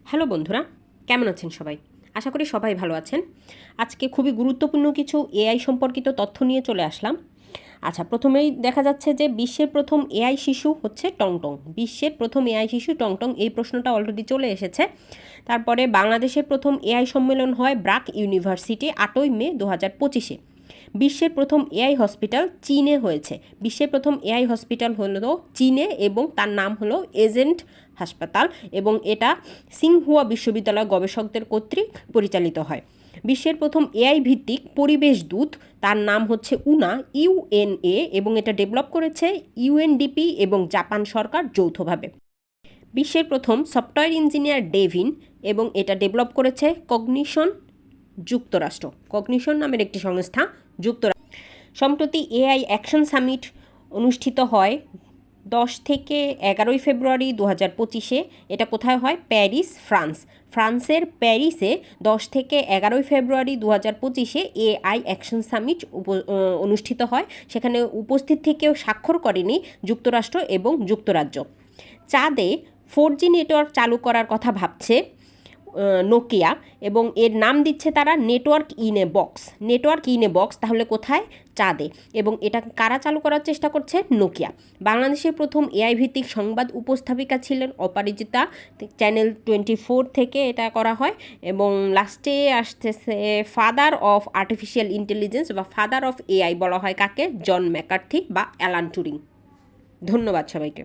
Hello বন্ধুরা, কেমন আছেন সবাই? আশা করি সবাই ভালো আছেন। আজকে খুবই গুরুত্বপূর্ণ কিছু এআই সম্পর্কিত তথ্য নিয়ে চলে আসলাম। আচ্ছা, প্রথমেই দেখা যাচ্ছে যে বিশ্বের প্রথম এআই শিশু হচ্ছে টংটং। বিশ্বের প্রথম এআই শিশু টংটং, এই প্রশ্নটা অলরেডি চলে এসেছে। তারপরে বাংলাদেশের প্রথম এআই সম্মেলন হয় ব্রাক ইউনিভার্সিটি 8ই মে 2025-এ। বিশ্বের প্রথম এআই হসপিটাল চীনে হয়েছে। বিশ্বের প্রথম এআই হসপিটাল হলো চীনে এবং তার নাম হলো এজেন্ট হাসপাতাল এবং এটা সিংহুয়া বিশ্ববিদ্যালয় গবেষকদের কর্তৃক পরিচালিত হয়। বিশ্বের প্রথম এআই ভিত্তিক পরিবেশ দূত, তার নাম হচ্ছে উনা, ইউএনএ, এবং এটা ডেভেলপ করেছে ইউএনডিপি এবং জাপান সরকার যৌথভাবে। বিশ্বের প্রথম সফটওয়্যার ইঞ্জিনিয়ার ডেভিন এবং এটা ডেভেলপ করেছে কগনিশন যুক্তরাষ্ট্র। কগনিশন নামের একটি সংস্থা যুক্তরাষ্ট্র। সম্প্রতি এআই অ্যাকশন সামিট অনুষ্ঠিত হয় 10 থেকে 11 ফেব্রুয়ারি 2025-এ। এটা কোথায় হয়? Paris, France. ফ্রান্সের প্যারিসে 10 থেকে 11 ফেব্রুয়ারি 2025-এ এআই অ্যাকশন সামিট অনুষ্ঠিত হয়। সেখানে উপস্থিত থেকেও স্বাক্ষর করেনি যুক্তরাষ্ট্র এবং যুক্তরাজ্য। চাঁদে 4G নেটওয়ার্ক চালু করার কথা ভাবছে নোকিয়া এবং এর নাম দিচ্ছে তারা network in a box. Network in a box তাহলে কোথায়? চাঁদে। এবং এটা কারা চালু করার চেষ্টা করছে? নোকিয়া। বাংলাদেশের প্রথম এআই ভিত্তিক সংবাদ উপস্থাপিকা ছিলেন অপরাজিতা, চ্যানেল 24 থেকে এটা করা হয়। এবং লাস্টে আসতেছে ফাদার অফ আর্টিফিশিয়াল ইন্টেলিজেন্স বা ফাদার অফ এআই বলা হয় কাকে? জন ম্যাকার্থি বা অ্যালান টুরিং। ধন্যবাদ সবাইকে।